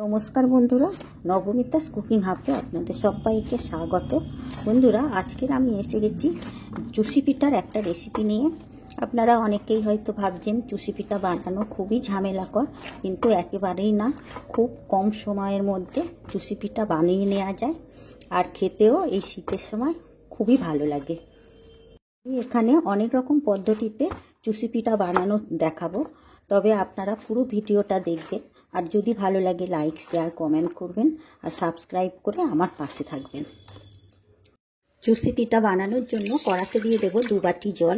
নমস্কার বন্ধুরা, নবমিতাস কুকিং হাবে আপনাদের সবাইকে স্বাগত। বন্ধুরা, আজকের আমি এসে গেছি চুষি পিঠার একটা রেসিপি নিয়ে। আপনারা অনেকেই হয়তো ভাবছেন চুষি পিঠা বানানো খুবই ঝামেলাকর, কিন্তু একেবারেই না। খুব কম সময়ের মধ্যে চুষি পিঠা বানিয়ে নেওয়া যায়, আর খেতেও এই শীতের সময় খুবই ভালো লাগে। আমি এখানে অনেক রকম পদ্ধতিতে চুষি পিঠা বানানো দেখাবো, তবে আপনারা পুরো ভিডিওটা দেখবেন। আর যদি ভালো লাগে লাইক, শেয়ার, কমেন্ট করবেন আর সাবস্ক্রাইব করে আমার পাশে থাকবেন। চুষি পিঠা বানানোর জন্য কড়াতে দিয়ে দেব 2 বাটি জল।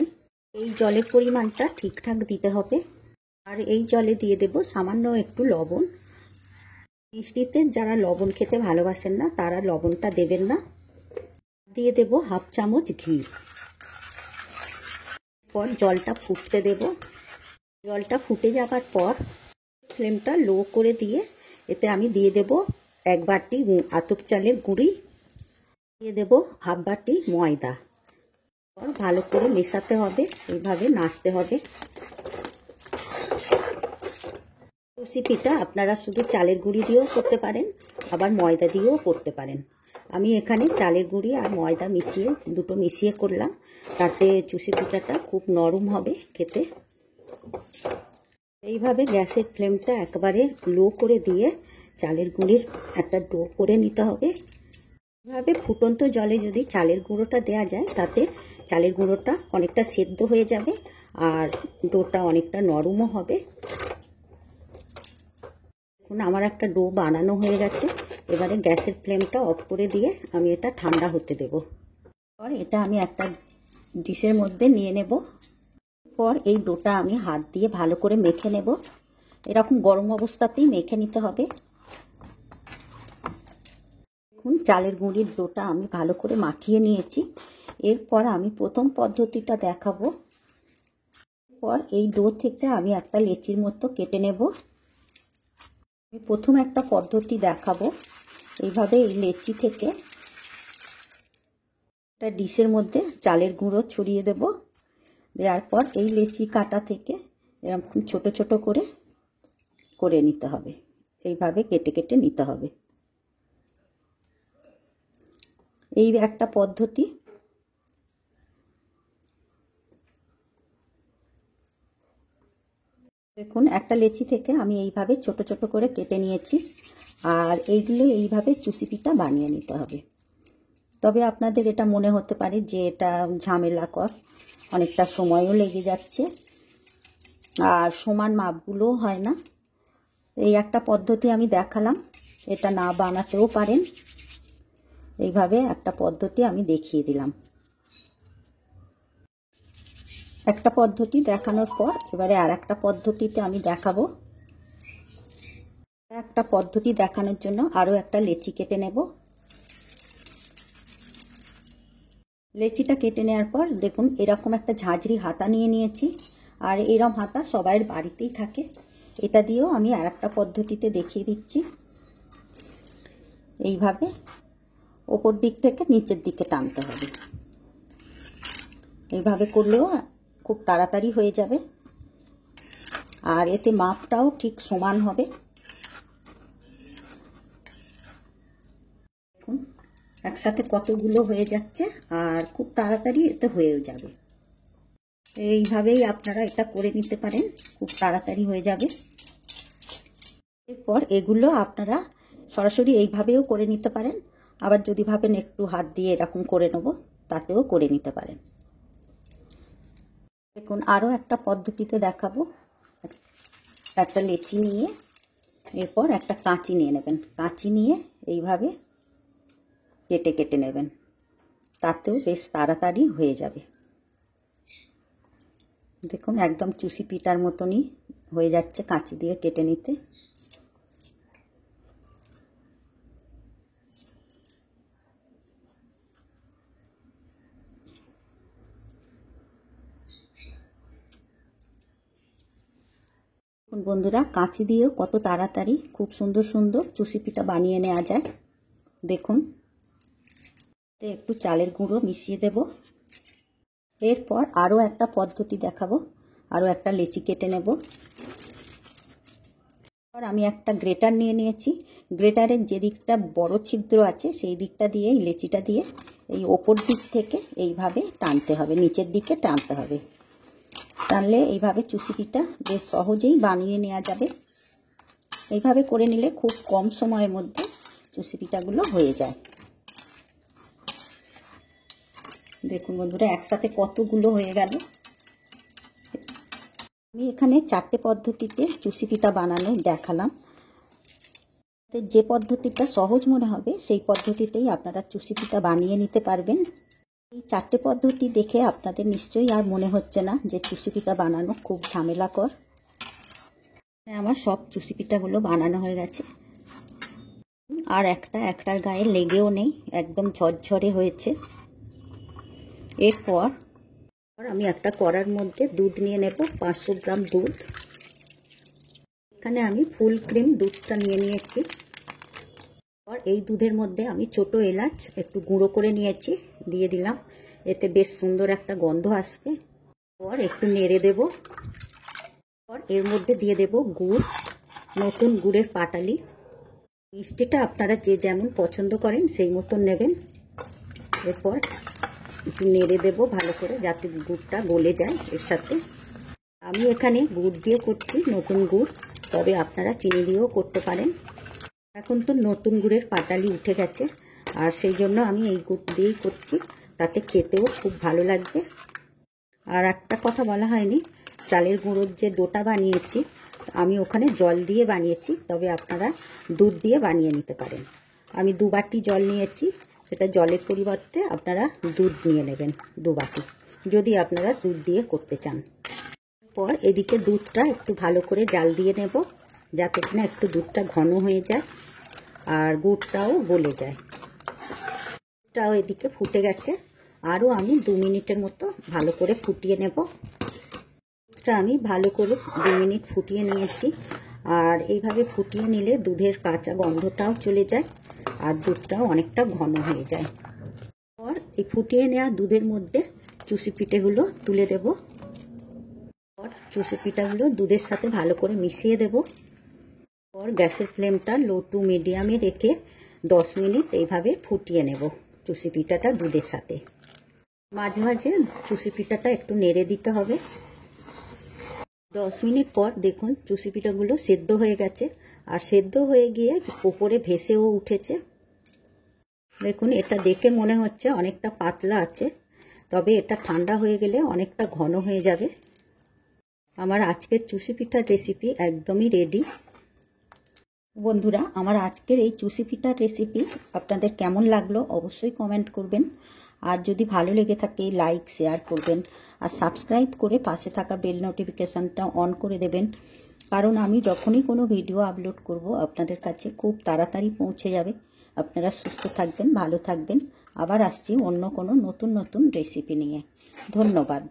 এই জলের পরিমাণটা ঠিকঠাক দিতে হবে। আর এই জলে দিয়ে দেব সামান্য একটু লবণ। মিষ্টিতে যারা লবণ খেতে ভালোবাসেন না তারা লবণটা দেবেন না। দিয়ে দেব হাফ চামচ ঘি। পর জলটা ফুটতে দেব। জলটা ফুটে যাবার পর ফ্লেমটা লো করে দিয়ে এতে আমি দিয়ে দেব 1 বাটি আতপ চালের গুঁড়ি, দিয়ে দেব হাফ বাটি ময়দা। ভালো করে মেশাতে হবে, এইভাবে নাড়তে হবে। চুষি পিঠা আপনারা শুধু চালের গুঁড়ি দিয়েও করতে পারেন, আবার ময়দা দিয়েও করতে পারেন। আমি এখানে চালের গুঁড়ি আর ময়দা দুটো মিশিয়ে করলাম, তাতে চুষি পিঠাটা খুব নরম হবে খেতে। এইভাবে গ্যাসের ফ্লেমটা একবারে লো করে দিয়ে চালের গুঁড়ির একটা ডো করে নিতে হবে। এইভাবে ফুটন্ত জলে যদি চালের গুঁড়োটা দেওয়া যায়, তাতে চালের গুঁড়োটা অনেকটা সেদ্ধ হয়ে যাবে আর ডোটা অনেকটা নরমও হবে। এখন আমার একটা ডো বানানো হয়ে গেছে। এবারে গ্যাসের ফ্লেমটা অফ করে দিয়ে আমি এটা ঠান্ডা হতে দেব। আর এটা আমি একটা ডিশের মধ্যে নিয়ে নেব। পর এই ডোটা আমি হাত দিয়ে ভালো করে মেখে নেব। এরকম গরম অবস্থাতেই মেখে নিতে হবে। দেখুন, চালের গুঁড়ির ডোটা আমি ভালো করে মাখিয়ে নিয়েছি। এরপর আমি প্রথম পদ্ধতিটা দেখাবো। পর এই ডো থেকে আমি একটা লেচির মতো কেটে নেব। আমি প্রথম একটা পদ্ধতি দেখাবো। এইভাবে এই লেচি থেকে একটা ডিশের মধ্যে চালের গুঁড়ো ছড়িয়ে দেব। দেওয়ার পর এই লেচি কাটা থেকে এরকম ছোট ছোট করে নিতে হবে। এইভাবে কেটে কেটে নিতে হবে। এই একটা পদ্ধতি। দেখুন, একটা লেচি থেকে আমি এইভাবে ছোট ছোট করে কেটে নিয়েছি। আর এইগুলো এইভাবে চুষি পিঠা বানিয়ে নিতে হবে। তবে আপনাদের এটা মনে হতে পারে যে এটা ঝামেলাকর, অনেকটা সময়ও লেগে যাচ্ছে আর সমান মাপগুলোও হয় না। এই একটা পদ্ধতি আমি দেখালাম, এটা না বানাতেও পারেন। এইভাবে একটা পদ্ধতি আমি দেখিয়ে দিলাম। একটা পদ্ধতি দেখানোর পর এবারে আর একটা পদ্ধতিতে আমি দেখাবো। একটা পদ্ধতি দেখানোর জন্য আরও একটা লেচি কেটে নেব। লেচিটা কেটে নেওয়ার পর দেখুন, এরকম একটা ঝাঁঝরি হাতা নিয়ে নিয়েছি। আর এরকম হাতা সবাইয়ের বাড়িতেই থাকে। এটা দিয়েও আমি আর একটা পদ্ধতিতে দেখিয়ে দিচ্ছি। এইভাবে ওপর দিক থেকে নিচের দিকে টানতে হবে। এইভাবে করলেও খুব তাড়াতাড়ি হয়ে যাবে, আর এতে মাপটাও ঠিক সমান হবে। দেখুন, একসাথে কতগুলো হয়ে যাচ্ছে আর খুব তাড়াতাড়ি এতে হয়েও যাবে। এইভাবেই আপনারা এটা করে নিতে পারেন, খুব তাড়াতাড়ি হয়ে যাবে। এরপর এগুলো আপনারা সরাসরি এইভাবেও করে নিতে পারেন, আবার যদি ভাবেন একটু হাত দিয়ে এরকম করে নেব, তাতেও করে নিতে পারেন। দেখুন, আরও একটা পদ্ধতিতে দেখাবো। একটা লেচি নিয়ে এরপর একটা কাঁচি নিয়ে নেবেন। কাঁচি নিয়ে এইভাবে কেটে কেটে নেবেন, তাতেও বেশ তাড়াতাড়ি হয়ে যাবে। দেখুন, একদম চুষি পিঠার মতনই হয়ে যাচ্ছে কাঁচি দিয়ে কেটে নিতে। বন্ধুরা, কাঁচি দিয়েও কত তাড়াতাড়ি খুব সুন্দর সুন্দর চুষি পিঠা বানিয়ে নেওয়া যায়। দেখুন, একটু চালের গুঁড়ো মিশিয়ে দেব। এরপর আরও একটা পদ্ধতি দেখাবো। আরও একটা লেচি কেটে নেব। আর আমি একটা গ্রেটার নিয়ে নিয়েছি। গ্রেটারের যে দিকটা বড় ছিদ্র আছে সেই দিকটা দিয়ে এই লেচিটা দিয়ে এই ওপর দিক থেকে এইভাবে টানতে হবে, নিচের দিকে টানতে হবে। টানলে এইভাবে চুষি পিঠা বেশ সহজেই বানিয়ে নেওয়া যাবে। এইভাবে করে নিলে খুব কম সময়ের মধ্যে চুষি পিঠাগুলো হয়ে যায়। দেখুন বন্ধুরা, একসাথে কতগুলো হয়ে গেল। আমি এখানে 4টে পদ্ধতিতে চুষি পিঠা বানানো দেখালাম। যে পদ্ধতিটা সহজ মনে হবে সেই পদ্ধতিতেই আপনারা চুষি পিঠা বানিয়ে নিতে পারবেন। এই 4টে পদ্ধতি দেখে আপনাদের নিশ্চয়ই আর মনে হচ্ছে না যে চুষি পিঠা বানানো খুব ঝামেলাকর। আমার সব চুষি পিঠাগুলো বানানো হয়ে গেছে, আর একটার গায়ে লেগেও নেই, একদম ঝরঝরে হয়েছে। এরপর আমি একটা কড়ার মধ্যে দুধ নিয়ে নেব, 500 গ্রাম দুধ। এখানে আমি ফুল ক্রিম দুধটা নিয়ে নিয়েছি। আর এই দুধের মধ্যে আমি ছোট এলাচ একটু গুঁড়ো করে নিয়েছি, দিয়ে দিলাম। এতে বেশ সুন্দর একটা গন্ধ আসবে। আর একটু নেড়ে দেব। আর এর মধ্যে দিয়ে দেব গুড়, নতুন গুড়ের পাটালি। মিষ্টিটা আপনারা যে যেমন পছন্দ করেন সেই মতন নেবেন। এরপর একটু নেড়ে দেব ভালো করে, যাতে গুড়টা গলে যায় এর সাথে। আমি এখানে গুড় দিয়ে করছি, নতুন গুড়, তবে আপনারা চিনি দিয়েও করতে পারেন। এখন তো নতুন গুড়ের পাটালি উঠে গেছে, আর সেই জন্য আমি এই গুড় দিয়েই করছি, তাতে খেতেও খুব ভালো লাগবে। আর একটা কথা বলা হয়নি, চালের গুঁড়োর যে ডোটা বানিয়েছি আমি ওখানে জল দিয়ে বানিয়েছি, তবে আপনারা দুধ দিয়ে বানিয়ে নিতে পারেন। আমি 2 বাটি জল নিয়েছি, সেটা জলের পরিবর্তে আপনারা দুধ নিয়ে নেবেন 2 বাটি, যদি আপনারা দুধ দিয়ে করতে চান। পর এদিকে দুধটা একটু ভালো করে জাল দিয়ে নেব, যাতে কিনা একটু দুধটা ঘন হয়ে যায় আর গুড়টাও গলে যায়। দুধটাও এদিকে ফুটে গেছে, আরও আমি 2 মিনিটের মতো ভালো করে ফুটিয়ে নেব। দুধটা আমি ভালো করে 2 মিনিট ফুটিয়ে নিয়েছি। আর এইভাবে ফুটিয়ে নিলে দুধের কাঁচা গন্ধটাও চলে যায় আর দুধটাও অনেকটা ঘন হয়ে যায়। আর এই ফুটিয়ে নেওয়া দুধের মধ্যে চুষি পিঠেগুলো তুলে দেব। আর চুষি পিঠাগুলো দুধের সাথে ভালো করে মিশিয়ে দেব। আর গ্যাসের ফ্লেমটা লো টু মিডিয়ামে রেখে 10 মিনিট এইভাবে ফুটিয়ে নেব চুষি পিঠাটা দুধের সাথে। মাঝে মাঝে চুষি পিঠাটা একটু নেড়ে দিতে হবে। 10 মিনিট পর দেখুন চুষি পিঠাগুলো সেদ্ধ হয়ে গেছে, আর সেদ্ধ হয়ে গিয়ে উপরে ভেসেও উঠেছে। দেখুন, এটা দেখে মনে হচ্ছে অনেকটা পাতলা আছে, তবে এটা ঠান্ডা হয়ে গেলে অনেকটা ঘন হয়ে যাবে। আমার আজকের চুষি পিঠার রেসিপি একদমই রেডি। বন্ধুরা, আমার আজকের এই চুষি পিঠার রেসিপি আপনাদের কেমন লাগলো অবশ্যই কমেন্ট করবেন। আর যদি ভালো লেগে থাকে লাইক শেয়ার করবেন, আর সাবস্ক্রাইব করে পাশে থাকা বেল নোটিফিকেশানটা অন করে দেবেন, কারণ আমি যখনই কোনো ভিডিও আপলোড করব আপনাদের কাছে খুব তাড়াতাড়ি পৌঁছে যাবে। আপনারা সুস্থ থাকবেন, ভালো থাকবেন। আবার আসছি অন্য কোনো নতুন রেসিপি নিয়ে। ধন্যবাদ।